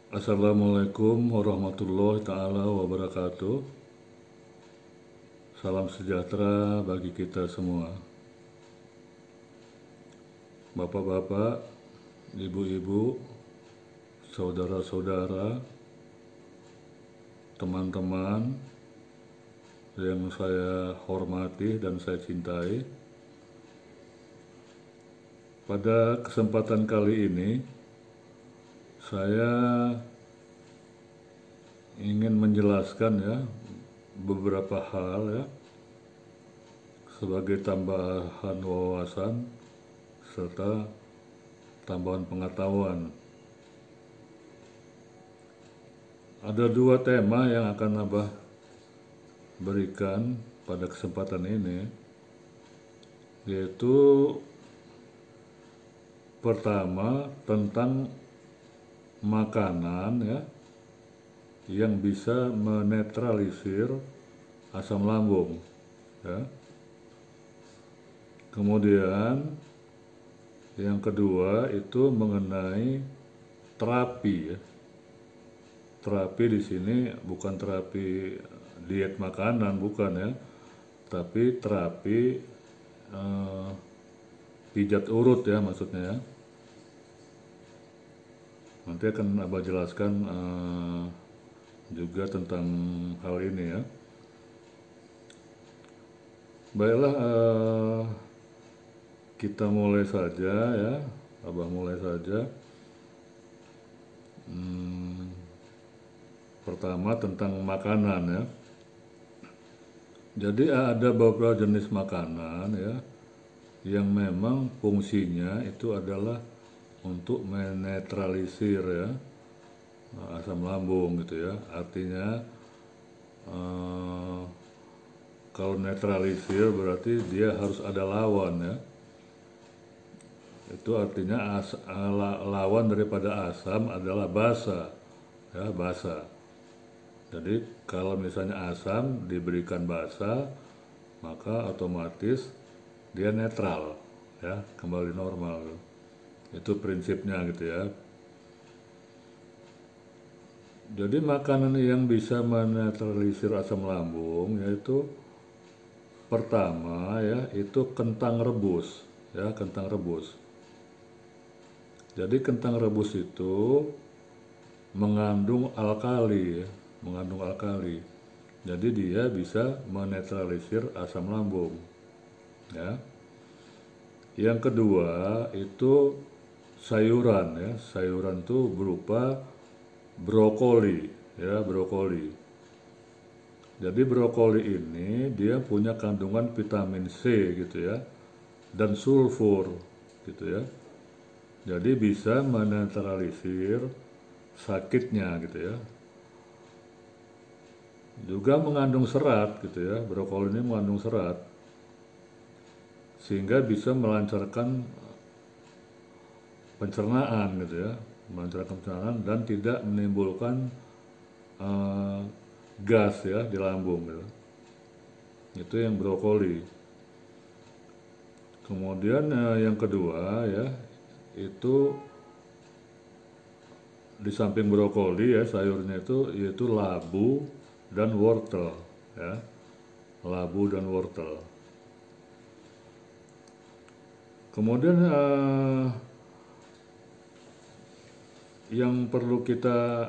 Assalamualaikum warahmatullahi ta'ala wabarakatuh. Salam sejahtera bagi kita semua. Bapak-bapak, ibu-ibu, saudara-saudara, teman-teman yang saya hormati dan saya cintai. Pada kesempatan kali ini, saya ingin menjelaskan beberapa hal sebagai tambahan wawasan serta tambahan pengetahuan. Ada dua tema yang akan Abah berikan pada kesempatan ini, yaitu pertama tentang makanan yang bisa menetralisir asam lambung Kemudian yang kedua itu mengenai terapi Terapi di sini bukan terapi diet makanan, bukan tapi terapi pijat urut maksudnya. Nanti akan Abah jelaskan juga tentang hal ini Baiklah, kita mulai saja Abah mulai saja. Pertama tentang makanan Jadi ada beberapa jenis makanan yang memang fungsinya itu adalah untuk menetralisir asam lambung Artinya kalau netralisir berarti dia harus ada lawan Itu artinya lawan daripada asam adalah basa basa. Jadi kalau misalnya asam diberikan basa, maka otomatis dia netral kembali normal. Itu prinsipnya Jadi makanan yang bisa menetralisir asam lambung yaitu pertama itu kentang rebus kentang rebus. Jadi kentang rebus itu mengandung alkali Jadi dia bisa menetralisir asam lambung Yang kedua itu sayuran Sayuran itu berupa brokoli brokoli. Jadi brokoli ini dia punya kandungan vitamin C dan sulfur Jadi bisa menetralisir sakitnya Juga mengandung serat Brokoli ini mengandung serat sehingga bisa melancarkan pencernaan melancarkan pencernaan dan tidak menimbulkan gas di lambung Itu yang brokoli. Kemudian yang kedua itu di samping brokoli sayurnya itu yaitu labu dan wortel labu dan wortel. Kemudian yang perlu kita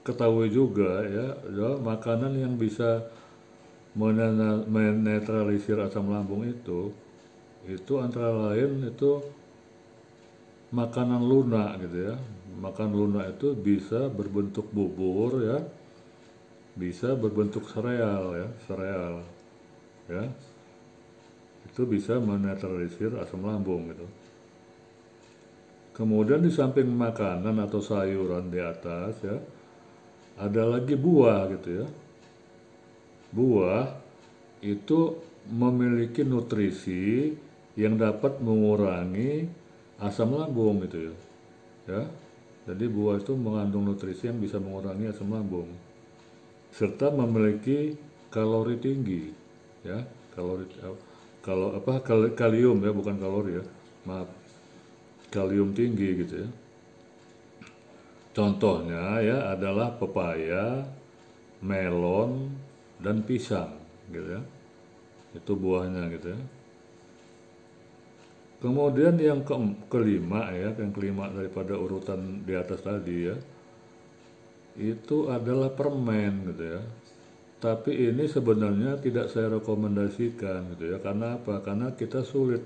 ketahui juga adalah makanan yang bisa menetralisir asam lambung itu antara lain itu makanan lunak Makanan lunak itu bisa berbentuk bubur bisa berbentuk sereal sereal Itu bisa menetralisir asam lambung Kemudian di samping makanan atau sayuran di atas ada lagi buah Buah itu memiliki nutrisi yang dapat mengurangi asam lambung Jadi buah itu mengandung nutrisi yang bisa mengurangi asam lambung serta memiliki kalori tinggi kalium bukan kalori maaf, kalium tinggi Contohnya ya adalah pepaya, melon, dan pisang gitu ya. Itu buahnya gitu ya. Kemudian yang kelima ya, yang kelima daripada urutan di atas tadi ya, itu adalah permen gitu ya. Tapi ini sebenarnya tidak saya rekomendasikan gitu ya. Karena apa? Karena kita sulit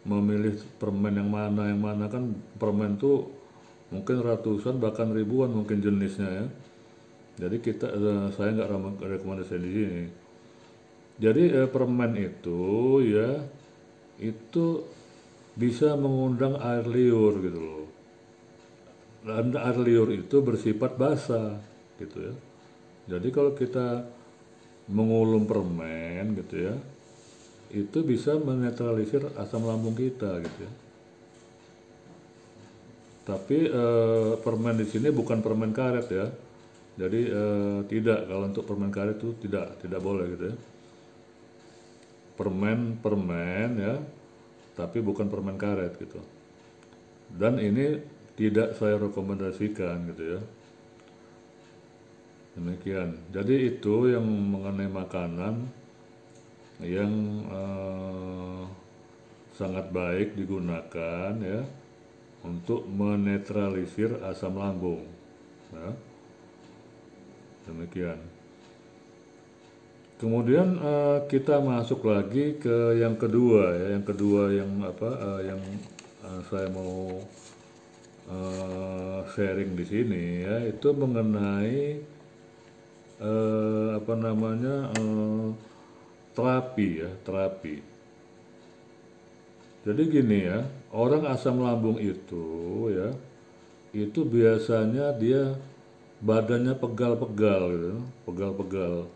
memilih permen yang mana kan permen tuh mungkin ratusan bahkan ribuan mungkin jenisnya ya. Jadi saya nggak rekomendasi di sini. Jadi permen itu ya itu bisa mengundang air liur gitu loh. Dan air liur itu bersifat basah gitu ya. Jadi kalau kita mengulum permen gitu ya, itu bisa menetralisir asam lambung kita gitu ya. Tapi permen di sini bukan permen karet ya. Jadi tidak, kalau untuk permen karet itu tidak boleh gitu ya. Permen ya, tapi bukan permen karet gitu. Dan ini tidak saya rekomendasikan gitu ya. Demikian. Jadi itu yang mengenai makanan yang sangat baik digunakan ya untuk menetralisir asam lambung. Ya. Demikian. Kemudian kita masuk lagi ke yang kedua ya, yang kedua yang yang saya mau sharing di sini ya, itu mengenai terapi ya, terapi. Jadi gini ya, orang asam lambung itu ya, itu biasanya dia badannya pegal-pegal gitu, pegal-pegal.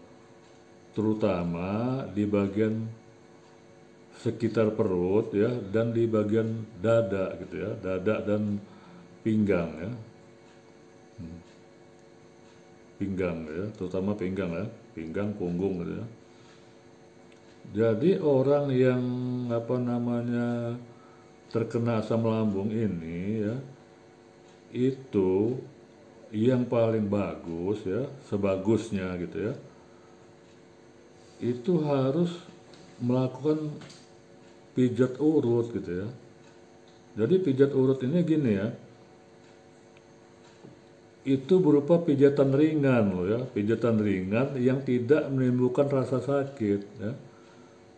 Terutama di bagian sekitar perut ya, dan di bagian dada gitu ya, dada dan pinggang ya. Pinggang ya, terutama pinggang ya, pinggang, punggung gitu ya. Jadi orang yang terkena asam lambung ini ya, itu yang paling bagus ya, sebagusnya gitu ya, itu harus melakukan pijat urut gitu ya. Jadi pijat urut ini gini ya, itu berupa pijatan ringan loh ya, pijatan ringan yang tidak menimbulkan rasa sakit ya.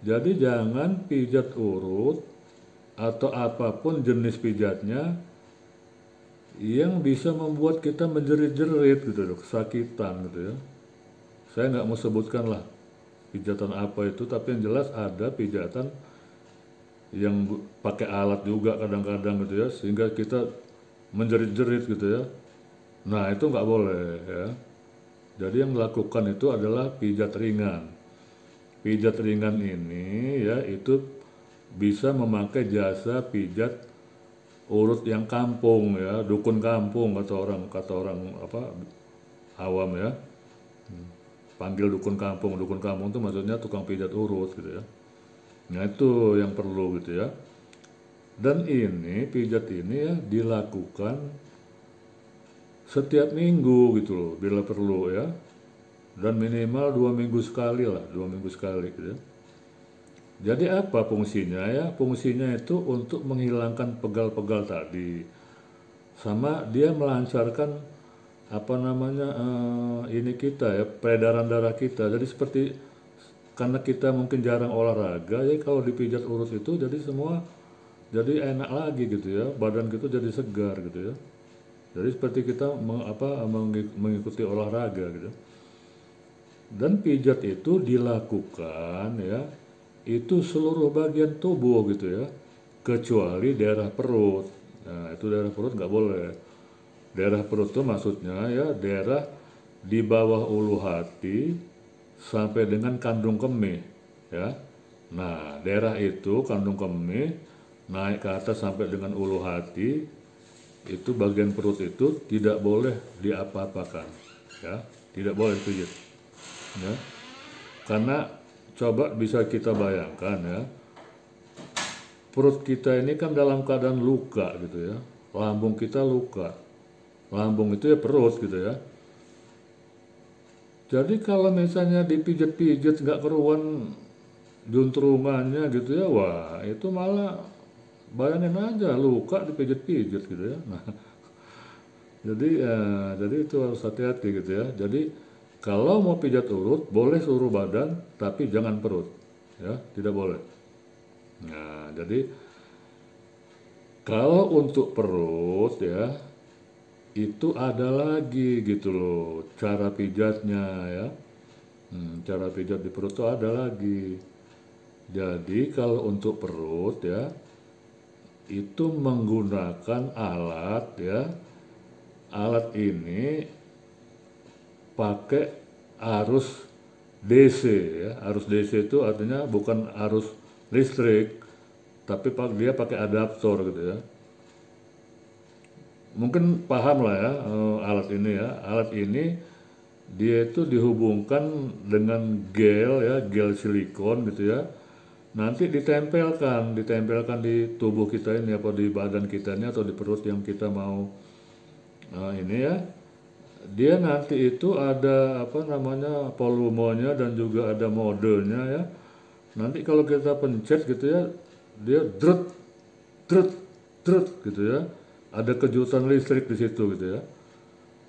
Jadi jangan pijat urut atau apapun jenis pijatnya yang bisa membuat kita menjerit-jerit gitu loh, kesakitan gitu ya. Saya nggak mau sebutkan lah pijatan apa itu, tapi yang jelas ada pijatan yang pakai alat juga kadang-kadang gitu ya, sehingga kita menjerit-jerit gitu ya. Nah itu nggak boleh ya. Jadi yang dilakukan itu adalah pijat ringan. Pijat ringan ini ya itu bisa memakai jasa pijat urut yang kampung ya, dukun kampung kata orang awam ya. Panggil dukun kampung itu maksudnya tukang pijat urut gitu ya. Nah itu yang perlu gitu ya. Dan ini pijat ini ya dilakukan setiap minggu gitu loh, bila perlu ya, dan minimal 2 minggu sekali lah, 2 minggu sekali gitu ya. Jadi apa fungsinya ya? Fungsinya itu untuk menghilangkan pegal-pegal tadi, sama dia melancarkan ini kita ya, peredaran darah kita. Jadi seperti karena kita mungkin jarang olahraga ya, kalau dipijat urut itu jadi semua jadi enak lagi gitu ya, badan kita jadi segar gitu ya. Jadi seperti kita mengikuti olahraga gitu. Dan pijat itu dilakukan ya, itu seluruh bagian tubuh gitu ya, kecuali daerah perut. Nah itu daerah perut nggak boleh. Daerah perut itu maksudnya ya daerah di bawah ulu hati sampai dengan kandung kemih ya. Nah daerah itu kandung kemih naik ke atas sampai dengan ulu hati, itu bagian perut itu tidak boleh diapa-apakan ya, tidak boleh pijit ya. Karena coba bisa kita bayangkan ya, perut kita ini kan dalam keadaan luka gitu ya, lambung kita luka, lambung itu ya perut gitu ya. Jadi kalau misalnya dipijat-pijat nggak keruan juntrungannya gitu ya, wah itu malah bayangin aja luka dipijat-pijat gitu ya. Nah, jadi itu harus hati-hati gitu ya. Jadi kalau mau pijat urut boleh seluruh badan tapi jangan perut ya, tidak boleh. Nah, jadi kalau untuk perut ya itu ada lagi gitu loh cara pijatnya ya. Cara pijat di perut itu ada lagi. Jadi kalau untuk perut ya itu menggunakan alat ya. Alat ini pakai arus DC ya. Arus DC itu artinya bukan arus listrik, tapi dia pakai adaptor gitu ya. Mungkin paham lah ya alat ini ya. Alat ini dia itu dihubungkan dengan gel ya, gel silikon gitu ya. Nanti ditempelkan di tubuh kita ini apa di badan kita ini atau di perut yang kita mau ini ya. Dia nanti itu ada apa namanya volumenya dan juga ada modenya ya. Nanti kalau kita pencet gitu ya, dia drut drut drut gitu ya. Ada kejutan listrik di situ gitu ya.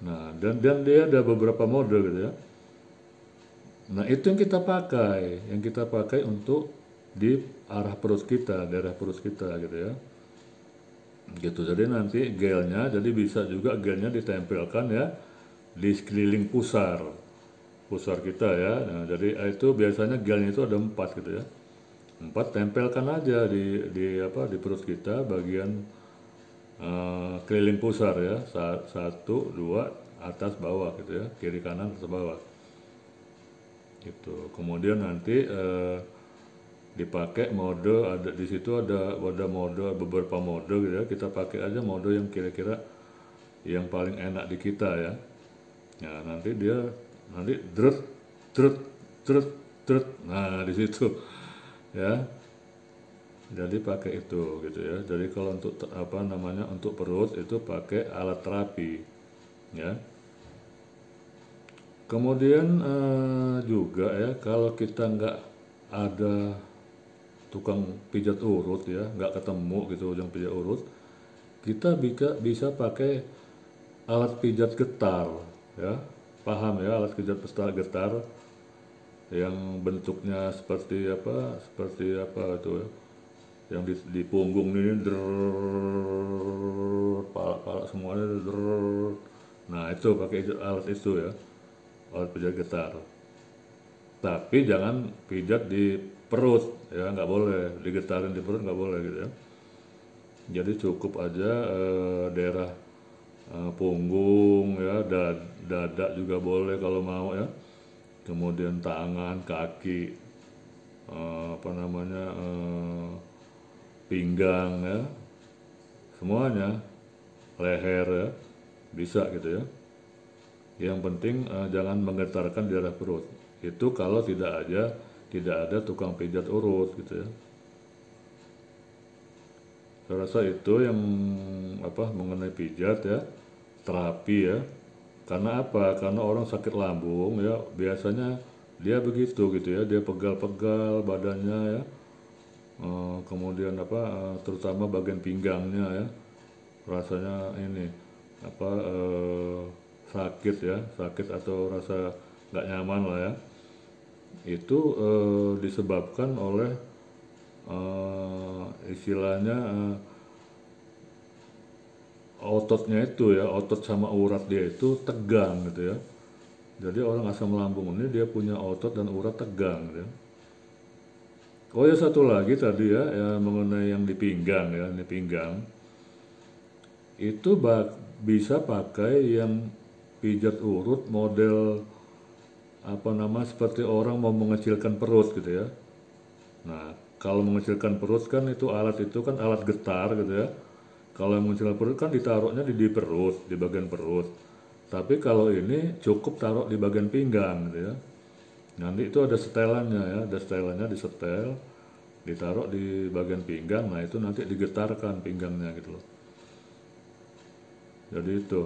Nah, dan dia ada beberapa mode gitu ya. Nah, itu yang kita pakai untuk di arah perut kita, daerah perut kita gitu ya. Gitu. Jadi nanti gelnya, jadi bisa juga gelnya ditempelkan ya di sekeliling pusar kita ya. Nah, jadi itu biasanya gelnya itu ada 4 gitu ya. 4 tempelkan aja di perut kita bagian keliling pusar ya, 1, 2 atas bawah gitu ya, kiri kanan atas bawah gitu. Kemudian nanti dipakai mode, ada di situ ada mode, beberapa mode gitu ya. Kita pakai aja mode yang kira-kira yang paling enak di kita ya. Nah, nanti drut drut drut drut. Nah, di situ ya. Jadi pakai itu gitu ya. Jadi kalau untuk apa namanya untuk perut itu pakai alat terapi ya. Kemudian juga ya kalau kita nggak ada tukang pijat urut ya, nggak ketemu gitu ujung pijat urut, kita bisa pakai alat pijat getar ya. Paham ya alat pijat getar yang bentuknya seperti apa itu ya. Yang di punggung ini pala semuanya nah itu pakai alat itu ya, alat pijat getar. Tapi jangan pijat di perut ya, nggak boleh digetarin di perut, nggak boleh gitu ya. Jadi cukup aja daerah punggung ya, dada juga boleh kalau mau ya. Kemudian tangan, kaki, apa namanya pinggang ya, semuanya, leher ya, bisa gitu ya. Yang penting jangan menggetarkan daerah perut. Itu kalau tidak ada tukang pijat urut gitu ya. Saya rasa itu yang mengenai pijat ya, terapi ya. Karena apa? Karena orang sakit lambung ya, biasanya dia begitu gitu ya, dia pegal-pegal badannya ya. Kemudian terutama bagian pinggangnya ya, rasanya ini sakit ya, sakit atau rasa nggak nyaman lah ya. Itu disebabkan oleh istilahnya ototnya itu ya, otot sama urat dia itu tegang gitu ya. Jadi orang asam lambung ini dia punya otot dan urat tegang gitu ya. Oh ya satu lagi tadi ya mengenai yang di pinggang ya, ini pinggang. Itu bisa pakai yang pijat urut model seperti orang mau mengecilkan perut gitu ya. Nah, kalau mengecilkan perut kan itu kan alat getar gitu ya. Kalau yang mengecilkan perut kan ditaruhnya di perut, di bagian perut. Tapi kalau ini cukup taruh di bagian pinggang gitu ya. Nanti itu ada setelannya ya, ada setelannya disetel, ditaruh di bagian pinggang, nah itu nanti digetarkan pinggangnya gitu loh. Jadi itu.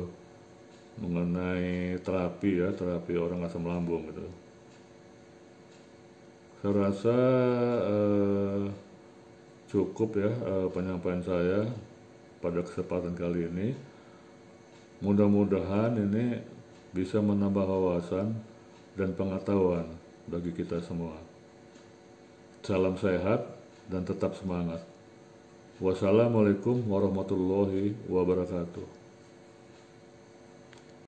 mengenai terapi ya, terapi orang asam lambung gitu. Saya rasa cukup ya penyampaian saya pada kesempatan kali ini. Mudah-mudahan ini bisa menambah wawasan dan pengetahuan bagi kita semua. Salam sehat dan tetap semangat. Wassalamualaikum warahmatullahi wabarakatuh.